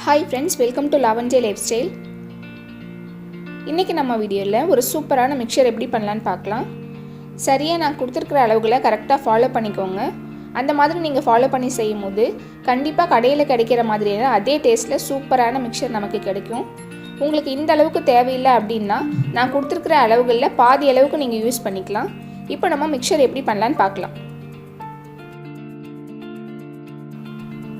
Hi friends, welcome to Lavanje Lifestyle. இன்னைக்கு நம்ம வீடியோல ஒரு சூப்பரான மிக்சர் எப்படி பண்ணலாம்னு பார்க்கலாம். சரியா நான் கொடுத்திருக்கிற அளவுகளை கரெக்ட்டா ஃபாலோ பண்ணிக்கோங்க. அந்த மாதிரி நீங்க ஃபாலோ பண்ணி செய்யும்போது கண்டிப்பா கடையில கிடைக்கிற மாதிரியான அதே டேஸ்ட்ல சூப்பரான மிக்சர் நமக்கு கிடைக்கும். உங்களுக்கு இந்த அளவுக்கு தேவையில்லை அப்படினா நான் கொடுத்திருக்கிற அளவுகள்ல பாதி அளவுக்கு நீங்க யூஸ் பண்ணிக்கலாம். இப்போ நம்ம மிக்சர் எப்படி பண்ணலாம்னு பார்க்கலாம்.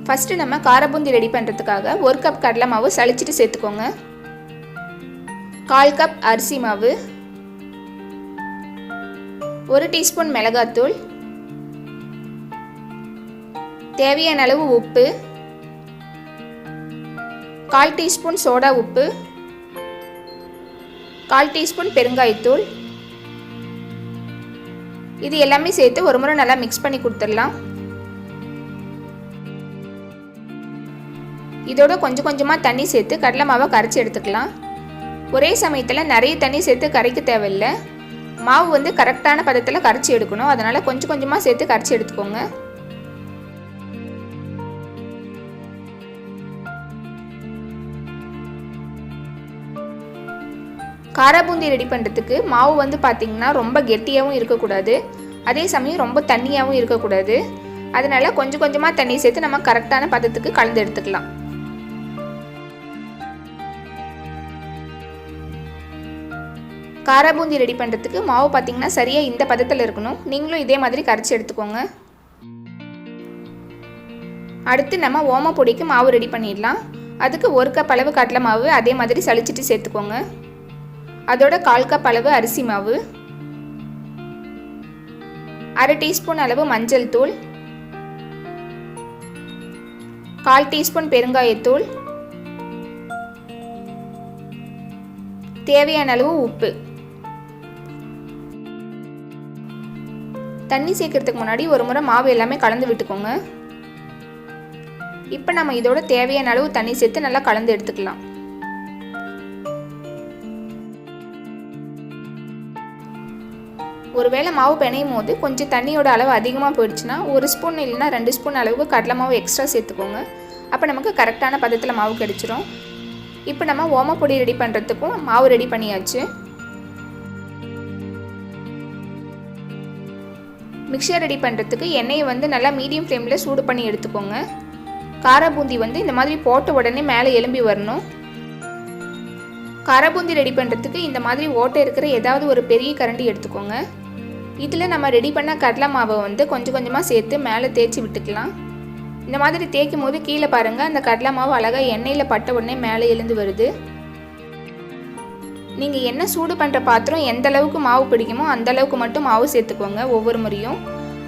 First நம்ம காரா பூந்தி ரெடி பண்றதுக்காக 1 கப் கடலை மாவு சலிச்சிட்டு சேர்த்துக்கோங்க. 1/4 கப் அரிசி மாவு, 1 டீஸ்பூன் மிளகாய்த்தூள், தேவையான அளவு உப்பு, 1/4 டீஸ்பூன் சோடா உப்பு, 1/4 டீஸ்பூன் பெருங்காயத்தூள். இது எல்லாமே சேர்த்து ஒரு முறை நல்லா மிக்ஸ் பண்ணி கொடுத்துடலாம். இதோட கொஞ்சம் கொஞ்சமா தண்ணி சேர்த்து கடலை மாவை கரைச்சி எடுத்துக்கலாம். ஒரே சமயத்துல நிறைய தண்ணி சேர்த்து கரைக்க தேவையில்லை. மாவு வந்து கரெக்டான பதத்துல கரைச்சி எடுக்கணும். அதனால கொஞ்சம் கொஞ்சமா சேர்த்து கரைச்சி எடுத்துக்கோங்க. காரா பூந்தி ரெடி பண்றதுக்கு மாவு வந்து பாத்தீங்கன்னா ரொம்ப கெட்டியாவும் இருக்க கூடாது. அதே சமயம் ரொம்ப தண்ணியாவும் இருக்க கூடாது. அதனால கொஞ்சம் கொஞ்சமா தண்ணி சேர்த்து நம்ம கரெக்டான பதத்துக்கு கலந்து எடுத்துக்கலாம். காரா பூந்தி ரெடி பண்ணுறதுக்கு மாவு பார்த்தீங்கன்னா சரியாக இந்த பதத்தில் இருக்கணும். நீங்களும் இதே மாதிரி கரைச்சி எடுத்துக்கோங்க. அடுத்து நம்ம ஓம பொடிக்கு மாவு ரெடி பண்ணிடலாம். அதுக்கு 1 கப் அளவு கடலை மாவு அதே மாதிரி சலிச்சிட்டு சேர்த்துக்கோங்க. அதோட 1/4 கப் அளவு அரிசி மாவு, 1/2 டீஸ்பூன் அளவு மஞ்சள் தூள், 1/4 டீஸ்பூன் பெருங்காயத்தூள், தேவையான அளவு உப்பு. தண்ணி சேர்க்கறதுக்கு முன்னாடி ஒரு முறை மாவு எல்லாமே கலந்து விட்டுக்கோங்க. இப்போ நம்ம இதோட தேவையான அளவு தண்ணி சேர்த்து நல்லா கலந்து எடுத்துக்கலாம். ஒருவேளை மாவு பிணையும் போது கொஞ்சம் தண்ணியோட அளவு அதிகமாக போயிடுச்சுன்னா 1 ஸ்பூன் இல்லைன்னா 2 ஸ்பூன் அளவுக்கு கடலை மாவு எக்ஸ்ட்ரா சேர்த்துக்கோங்க. அப்போ நமக்கு கரெக்டான பதத்தில் மாவு கிடைச்சிரும். இப்போ நம்ம ஓம பொடி ரெடி பண்ணுறதுக்கும் மாவு ரெடி பண்ணியாச்சு. மிக்சர் ரெடி பண்ணுறதுக்கு எண்ணெயை வந்து நல்லா மீடியம் ஃப்ளேமில் சூடு பண்ணி எடுத்துக்கோங்க. காரா பூந்தி வந்து இந்த மாதிரி போட்ட உடனே மேலே எலும்பி வரணும். காரா பூந்தி ரெடி பண்ணுறதுக்கு இந்த மாதிரி ஓட்டை இருக்கிற ஏதாவது ஒரு பெரிய கரண்டி எடுத்துக்கோங்க. இதில் நம்ம ரெடி பண்ண கடலை மாவை வந்து கொஞ்சம் கொஞ்சமாக சேர்த்து மேலே தேய்ச்சி விட்டுக்கலாம். இந்த மாதிரி தேய்க்கும் போது கீழே பாருங்கள், அந்த கடலை மாவு அழகாக எண்ணெயில் பட்ட உடனே மேலே எழுந்து வருது. நீங்கள் எண்ணெய் சூடு பண்ணுற பாத்திரம் எந்த அளவுக்கு மாவு பிடிக்குமோ அந்த அளவுக்கு மட்டும் மாவு சேர்த்துக்கோங்க ஒவ்வொரு முறையும்.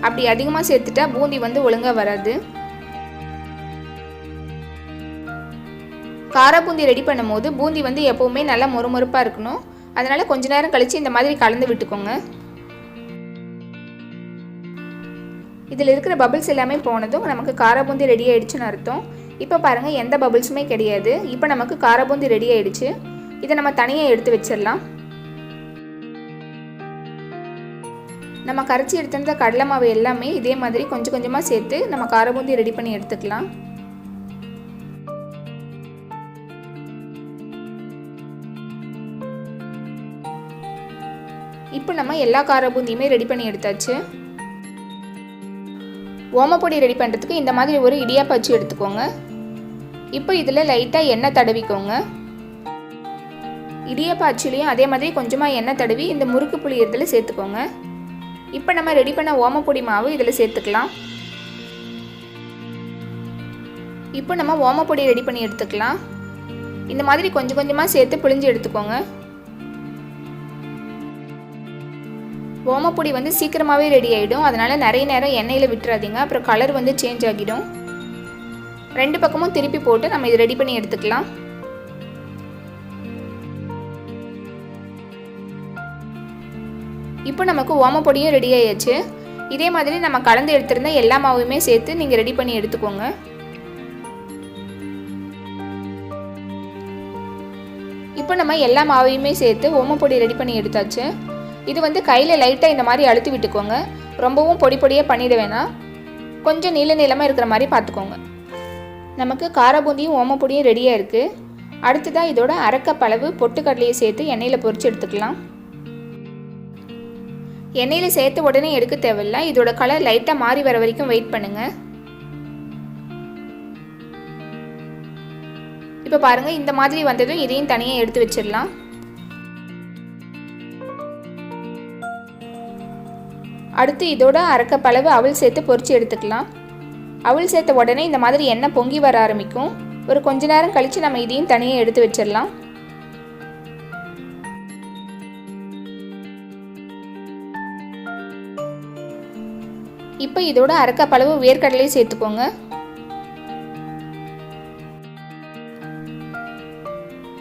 அப்படி அதிகமாக சேர்த்துட்டா பூந்தி வந்து ஒழுங்காக வராது. காரா பூந்தி ரெடி பண்ணும் போது பூந்தி வந்து எப்போவுமே நல்லா மொறுமொறுப்பாக இருக்கணும். அதனால் கொஞ்ச நேரம் கழித்து இந்த மாதிரி கலந்து விட்டுக்கோங்க. இதில் இருக்கிற பபிள்ஸ் எல்லாமே போனதும் நமக்கு காரா பூந்தி ரெடி ஆகிடுச்சுன்னு அர்த்தம். இப்போ பாருங்கள், எந்த பபிள்ஸுமே கிடையாது. இப்போ நமக்கு காரா பூந்தி ரெடி ஆகிடுச்சு. இதை நம்ம தனியாக எடுத்து வச்சிடலாம். நம்ம கரைச்சி எடுத்திருந்த கடலை மாவு எல்லாமே இதே மாதிரி கொஞ்சம் கொஞ்சமாக சேர்த்து நம்ம காரா பூந்தி ரெடி பண்ணி எடுத்துக்கலாம். இப்போ நம்ம எல்லா காரா பூந்தியுமே ரெடி பண்ணி எடுத்தாச்சு. ஓமப்பொடி ரெடி பண்ணுறதுக்கு இந்த மாதிரி ஒரு இடியாப்ப அச்சு எடுத்துக்கோங்க. இப்போ இதில் லைட்டாக எண்ணெய் தடவிக்கோங்க. இடியாப்ப அச்சுலையும் அதே மாதிரி கொஞ்சமாக எண்ணெய் தடவி இந்த முறுக்கு புளியறதில் சேர்த்துக்கோங்க. இப்போ நம்ம ரெடி பண்ண ஓமப்பொடி மாவு இதில் சேர்த்துக்கலாம். இப்போ நம்ம ஓமப்பொடி ரெடி பண்ணி எடுத்துக்கலாம். இந்த மாதிரி கொஞ்சம் கொஞ்சமாக சேர்த்து புளிஞ்சு எடுத்துக்கோங்க. ஓமப்பொடி வந்து சீக்கிரமாகவே ரெடி ஆகிடும். அதனால் நிறைய நேரம் எண்ணெயில் விட்டுறாதீங்க, அப்புறம் கலர் வந்து சேஞ்ச் ஆகிடும். 2 பக்கமும் திருப்பி போட்டு நம்ம இது ரெடி பண்ணி எடுத்துக்கலாம். இப்போ நமக்கு ஓமப்பொடியும் ரெடி ஆயாச்சு. இதே மாதிரி நம்ம கலந்து எடுத்திருந்த எல்லா மாவுமே சேர்த்து நீங்கள் ரெடி பண்ணி எடுத்துக்கோங்க. இப்போ நம்ம எல்லா மாவையுமே சேர்த்து ஓமப்பொடி ரெடி பண்ணி எடுத்தாச்சு. இது வந்து கையில் லைட்டாக இந்த மாதிரி அழுத்தி விட்டுக்கோங்க. ரொம்பவும் பொடி பொடியாக பண்ணிட வேணாம். கொஞ்சம் நீளமாக இருக்கிற மாதிரி பார்த்துக்கோங்க. நமக்கு கார பூந்தியும் ஓமப்பொடியும் ரெடியாக இருக்குது. அடுத்ததாக இதோட அரை கப் அளவு பொட்டுக்கடலையை சேர்த்து எண்ணெயில் பொரிச்சு எடுத்துக்கலாம். எண்ணெயில் சேர்த்து உடனே எடுக்க தேவையில்லை. இதோட கலர் லைட்டாக மாறி வர வரைக்கும் வெயிட் பண்ணுங்கள். இப்போ பாருங்கள், இந்த மாதிரி வந்ததும் இதையும் தனியாக எடுத்து வச்சிடலாம். அடுத்து இதோட அரை கப் அளவு அவல் சேர்த்து பொரிச்சு எடுத்துக்கலாம். அவல் சேர்த்த உடனே இந்த மாதிரி எண்ணெய் பொங்கி வர ஆரம்பிக்கும். ஒரு கொஞ்ச நேரம் கழித்து நம்ம இதையும் தனியாக எடுத்து வச்சிடலாம். இப்போ இதோட அரை கப் அளவு வேர்க்கடலையை சேர்த்துக்கோங்க.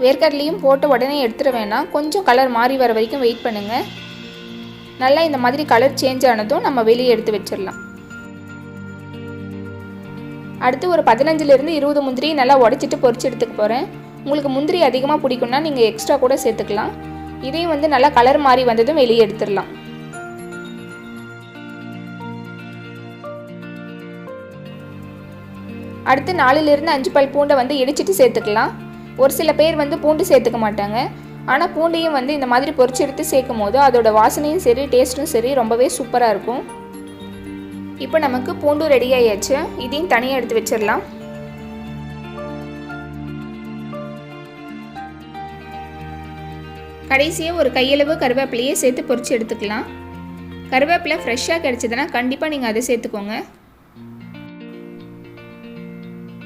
வேர்க்கடலையும் போட்ட உடனே எடுத்துட வேணாம். கொஞ்சம் கலர் மாறி வர வரைக்கும் வெயிட் பண்ணுங்கள். நல்லா இந்த மாதிரி கலர் சேஞ்ச் ஆனதும் நம்ம வெளியே எடுத்து வச்சிடலாம். அடுத்து ஒரு 15லிருந்து 20 முந்திரி நல்லா உடைச்சிட்டு பொரிச்சு எடுத்துக்க போகிறேன். உங்களுக்கு முந்திரி அதிகமாக பிடிக்கும்னா நீங்கள் எக்ஸ்ட்ரா கூட சேர்த்துக்கலாம். இதையும் நல்லா கலர் மாறி வந்ததும் வெளியே எடுத்துடலாம். அடுத்து 4லிருந்து 5 பல் பூண்டை இடிச்சிட்டு சேர்த்துக்கலாம். ஒரு சில பேர் பூண்டு சேர்த்துக்க மாட்டாங்க. ஆனால் பூண்டையும் இந்த மாதிரி பொரிச்சு எடுத்து சேர்க்கும் போது அதோட வாசனையும் சரி டேஸ்ட்டும் சரி ரொம்பவே சூப்பராக இருக்கும். இப்போ நமக்கு பூண்டு ரெடி ஆயாச்சு. இதையும் தனியாக எடுத்து வச்சிடலாம். கடைசியாக ஒரு கையளவு கருவேப்பிலையே சேர்த்து பொரிச்சு எடுத்துக்கலாம். கருவேப்பிலை ஃப்ரெஷ்ஷாக கிடைச்சதுன்னா கண்டிப்பாக நீங்கள் அதை சேர்த்துக்கோங்க.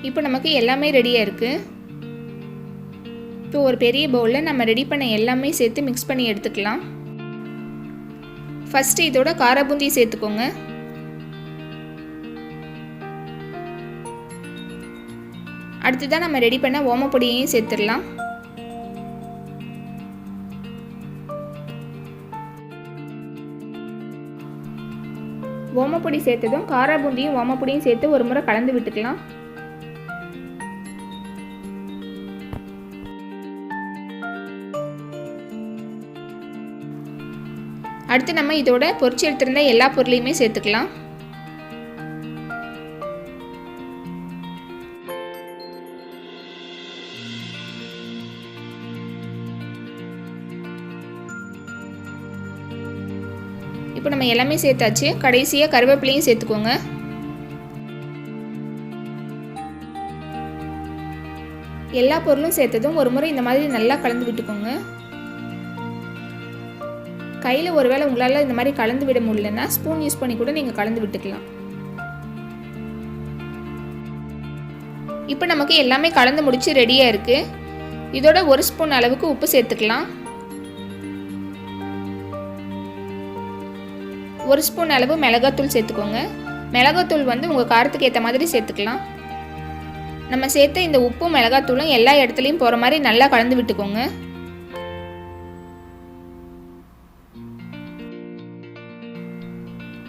இப்போ நமக்கு எல்லாமே ரெடியாக இருக்குது. இப்போ ஒரு பெரிய பவுலில் நம்ம ரெடி பண்ண எல்லாமே சேர்த்து மிக்ஸ் பண்ணி எடுத்துக்கலாம். ஃபஸ்ட்டு இதோட கார பூந்தி சேர்த்துக்கோங்க. அடுத்ததான் நம்ம ரெடி பண்ண ஓமப்பொடியையும் சேர்த்துடலாம். ஓமப்பொடி சேர்த்ததும் கார பூந்தியும் ஓமப்பொடியும் சேர்த்து ஒரு முறை கலந்து விட்டுக்கலாம். அடுத்து நம்ம இதோட பொரிச்சு எடுத்திருந்த எல்லா பொருளையுமே சேர்த்துக்கலாம். இப்போ நம்ம எல்லாமே சேர்த்தாச்சு. கடைசியாக கருவேப்பிலையும் சேர்த்துக்கோங்க. எல்லா பொருளும் சேர்த்ததும் ஒரு முறை இந்த மாதிரி நல்லா கலந்து விட்டுக்கோங்க. கையில் ஒருவேளை உங்களால் இந்த மாதிரி கலந்து விட முடியலன்னா ஸ்பூன் யூஸ் பண்ணி கூட நீங்கள் கலந்து விட்டுக்கலாம். இப்போ நமக்கு எல்லாமே கலந்து முடிச்சு ரெடியாக இருக்குது. இதோட 1 ஸ்பூன் அளவுக்கு உப்பு சேர்த்துக்கலாம். 1 ஸ்பூன் அளவு மிளகாத்தூள் சேர்த்துக்கோங்க. மிளகாத்தூள் உங்கள் காரத்துக்கு ஏற்ற மாதிரி சேர்த்துக்கலாம். நம்ம சேர்த்த இந்த உப்பும் மிளகாத்தூளும் எல்லா இடத்துலையும் போகிற மாதிரி நல்லா கலந்து விட்டுக்கோங்க.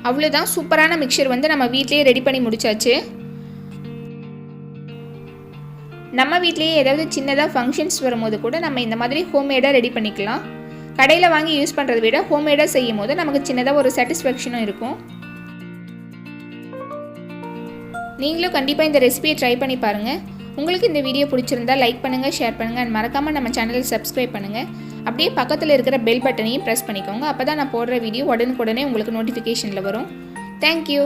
அவ்வளோதான், சூப்பரான மிக்சர் நம்ம வீட்லேயே ரெடி பண்ணி முடிச்சாச்சு. நம்ம வீட்லேயே ஏதாவது சின்னதாக ஃபங்க்ஷன்ஸ் வரும்போது கூட நம்ம இந்த மாதிரி ஹோம்மேடாக ரெடி பண்ணிக்கலாம். கடையில் வாங்கி யூஸ் பண்ணுறதை விட ஹோம்மேடாக செய்யும் போது நமக்கு சின்னதாக ஒரு சாட்டிஸ்ஃபேக்ஷனும் இருக்கும். நீங்களும் கண்டிப்பாக இந்த ரெசிபியை ட்ரை பண்ணி பாருங்கள். உங்களுக்கு இந்த வீடியோ பிடிச்சிருந்தா லைக் பண்ணுங்கள், ஷேர் பண்ணுங்கள் அண்ட் மறக்காமல் நம்ம சேனலை சப்ஸ்கிரைப் பண்ணுங்கள். அப்படியே பக்கத்தில் இருக்கிற பெல் பட்டனையும் ப்ரெஸ் பண்ணிக்கோங்க. அப்போ தான் நான் போடுற வீடியோ உடனுக்குடனே உங்களுக்கு நோட்டிஃபிகேஷனில் வரும். தேங்க்யூ.